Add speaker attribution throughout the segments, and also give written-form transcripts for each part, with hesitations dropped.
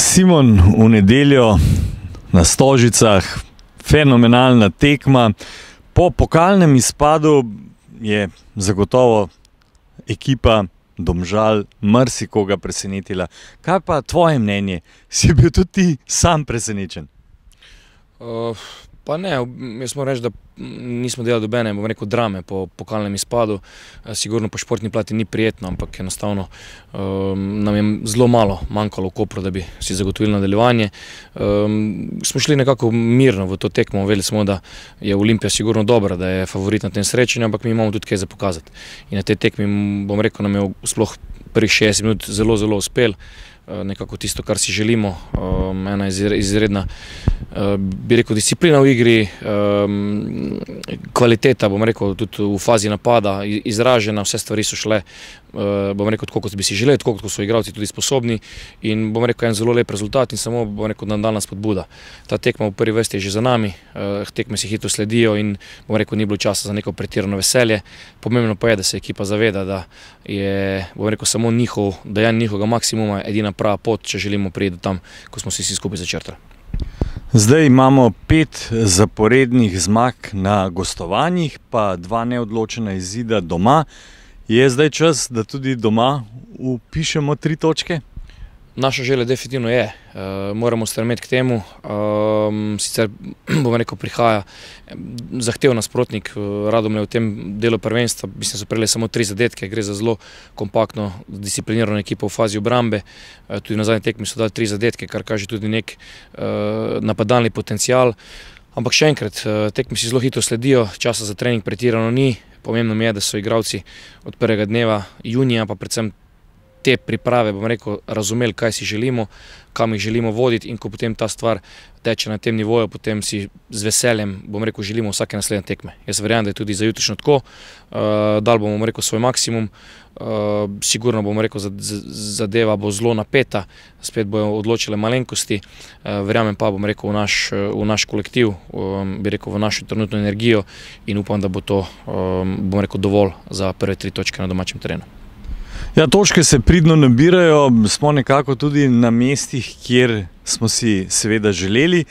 Speaker 1: Simon, v nedeljo na Stožicah, fenomenalna tekma. Po pokalnem izpadu je zagotovo ekipa Domžal marsikoga presenetila. Kaj pa tvoje mnenje? Si bil tudi ti sam presenečen?
Speaker 2: Pa ne, jaz moram reči, da nismo delali dobene, bom rekel, drame po pokalnem izpadu. Sigurno po športni plati ni prijetno, ampak enostavno nam je zelo malo manjkalo v Kopru, da bi si zagotovili nadaljevanje. Smo šli nekako mirno v to tekmo, vedeli smo, da je Olimpija sigurno dobra, da je favorit na tem srečanju, ampak mi imamo tudi kaj za pokazati. In na tej tekmi, bom rekel, nam je sploh prvih 60 minut zelo uspel. Nekako tisto, kar si želimo, ena izredna, bi rekel, disciplina v igri, kvaliteta, bom rekel, tudi v fazi napada, izražena, vse stvari so šle, bom rekel, tako kot bi si želeli, tako kot so igralci tudi sposobni in bom rekel, en zelo lep rezultat in samo, bom rekel, nadaljnja spodbuda. Ta tekma v prvi vrsti je že za nami, tekme si hitro sledijo in, bom rekel, ni bilo časa za neko pretirano veselje. Pomembno pa je, da se ekipa zaveda, da je, bom rekel, samo njihovega maksimuma edina prava pot, če želimo priti tam, ko smo si vsi skupaj začrtali.
Speaker 1: Zdaj imamo 5 zaporednih zmag na gostovanjih, pa 2 neodločena izida doma. Je zdaj čas, da tudi doma vpišemo 3 točke?
Speaker 2: Naša želja definitivno je. Moramo stremeti k temu. Sicer, bom rekel, prihaja zahtev nasprotnik Radomlja v tem delu prvenstva. Mislim, so prejeli samo 3 zadetke. Gre za zelo kompaktno, disciplinirano ekipo v fazi obrambe. Tudi na zadnji tekmi so dali 3 zadetke, kar kaže tudi nek napadalni potencial. Ampak še enkrat, tekmi si zelo hitro sledijo, časa za trening pretirano ni. Pomembno mi je, da so igralci od prvega dneva junija, pa predvsem te priprave, bom rekel, razumeli, kaj si želimo, kam jih želimo voditi in ko potem ta stvar teče na tem nivoju, potem si z veseljem, bom rekel, želimo vsake naslednje tekme. Jaz verjamem, da je tudi za jutrišnjo tako, dal bomo, rekel, svoj maksimum, sigurno, bom rekel, zadeva bo zelo napeta, spet bojo odločile malenkosti, verjamem pa, bom rekel, v naš kolektiv, bi rekel, v našo trenutno energijo in upam, da bo to, bom rekel, dovolj za prve 3 točke na domačem terenu.
Speaker 1: Ja, točke se pridno nabirajo, smo nekako tudi na mestih, kjer smo si seveda želeli.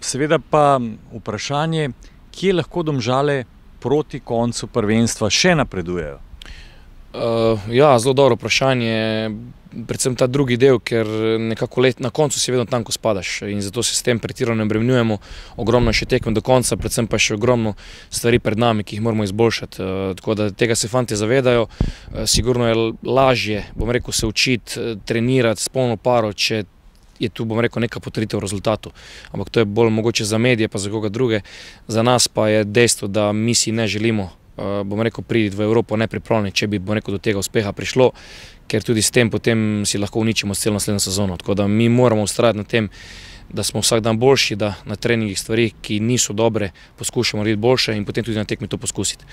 Speaker 1: Seveda pa vprašanje, kje lahko Domžale proti koncu prvenstva še napredujejo?
Speaker 2: Ja, zelo dobro vprašanje, predvsem ta drugi del, ker nekako na koncu si vedno tam, ko spadaš in zato se s tem pretirano ne obremenjujemo. Ogromno še tekme do konca, predvsem pa še ogromno stvari pred nami, ki jih moramo izboljšati. Tako da tega se fantje zavedajo. Sigurno je lažje, bom rekel, se učiti, trenirati s polno paro, če je tu, bom rekel, neka potrditev v rezultatu. Ampak to je bolj mogoče za medije, pa za koga druge. Za nas pa je dejstvo, da mi si ne želimo, bom rekel, priti v Evropo nepripravljeni, če bi, bom rekel, do tega uspeha prišlo, ker tudi s tem potem si lahko uničimo celo naslednjo sezono. Tako da mi moramo vztrajati na tem, da smo vsak dan boljši, da na treningih stvari, ki niso dobre, poskušamo narediti boljše in potem tudi na tekmi to poskusiti.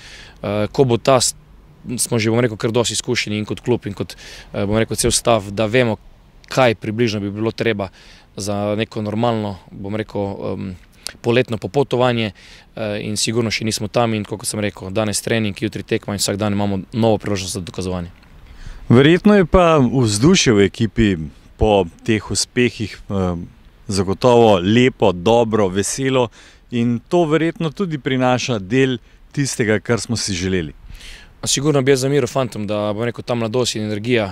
Speaker 2: Ko bo ta, smo že, bom rekel, kar dosti izkušeni in kot klub in kot, bom rekel, cel stav, da vemo, kaj približno bi bilo treba za neko normalno, bom rekel, poletno popotovanje in sigurno še nismo tam in, kot sem rekel, danes trening, jutri tekma in vsak dan imamo novo priložnost za dokazovanje.
Speaker 1: Verjetno je pa vzdušje v ekipi po teh uspehih zagotovo lepo, dobro, veselo in to verjetno tudi prinaša del tistega, kar smo si želeli.
Speaker 2: Sigurno bi jaz zameril fantom, da, bom rekel, ta mladost in energija,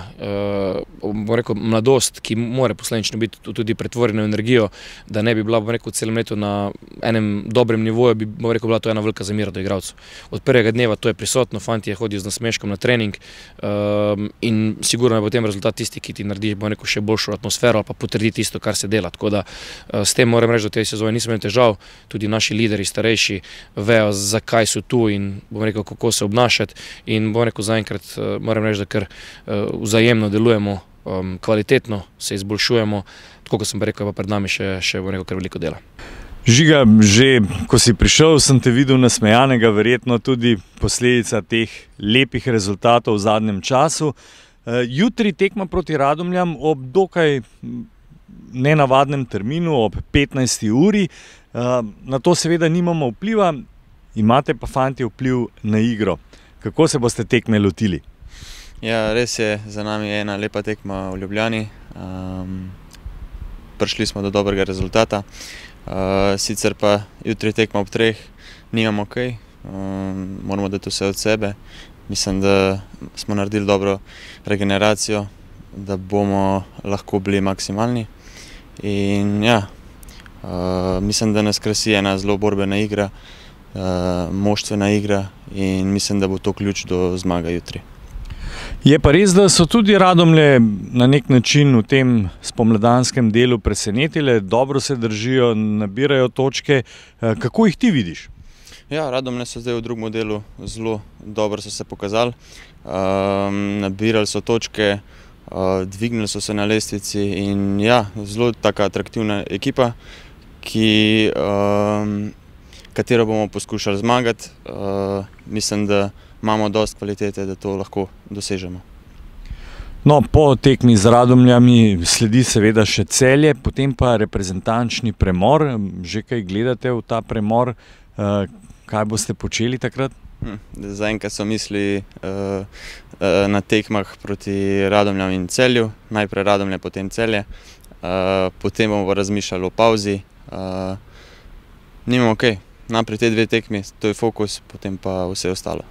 Speaker 2: bom rekel, mladost, ki mora posledično biti tudi pretvorjena v energijo, da ne bi bila, bom rekel, celem letu na enem dobrem nivoju, bi, bom rekel, bila to ena velika zamera do igralcev. Od prvega dneva to je prisotno, fantje hodijo z nasmeškom na trening in sigurno je potem rezultat tisti, ki ti naredi, bom rekel, še boljšo atmosfero ali pa potrdi tisto, kar se dela. Tako da s tem moram reči, da v tej sezoni nisem imel težav, tudi naši lideri, starejši, vejo, zakaj so tu in, bom rekel, kako se obnašati. In bom rekel, zaenkrat moram reči, da kar vzajemno delujemo, kvalitetno se izboljšujemo, tako kot sem pa rekel, pa pred nami še bom rekel, kar veliko dela.
Speaker 1: Žiga, že ko si prišel, sem te videl nasmejanega, verjetno tudi posledica teh lepih rezultatov v zadnjem času. Jutri tekma proti Radomljam ob dokaj nenavadnem terminu, ob 15. uri. Na to seveda nimamo vpliva, imate pa fantje vpliv na igro. Kako se boste tekme lotili?
Speaker 3: Ja, res je, za nami je ena lepa tekma v Ljubljani. prišli smo do dobrega rezultata. Sicer pa jutri tekmo ob 3, nimamo kaj, moramo dati vse od sebe. Mislim, da smo naredili dobro regeneracijo, da bomo lahko bili maksimalni. In ja, mislim, da nas krasi ena zelo borbena igra, moštvena igra in mislim, da bo to ključ do zmaga jutri.
Speaker 1: Je pa res, da so tudi Radomlje na nek način v tem spomladanskem delu presenetile, dobro se držijo, nabirajo točke. Kako jih ti vidiš?
Speaker 3: Ja, Radomlje so zdaj v drugem delu zelo dobro so se pokazali. Nabirali so točke, dvignili so se na lestvici in ja, zelo taka atraktivna ekipa, katero bomo poskušali zmagati. Mislim, da imamo dosti kvalitete, da to lahko dosežemo.
Speaker 1: No, po tekmi z Radomljami sledi seveda še Celje, potem pa reprezentančni premor. Že kaj gledate v ta premor? Kaj boste počeli takrat?
Speaker 3: Zaenkrat so misli na tekmah proti Radomljam in Celju. Najprej Radomlje, potem Celje. Potem bomo razmišljali o pauzi. Nimamo kaj. Najprej te 2 tekmi, to je fokus, potem pa vse ostalo.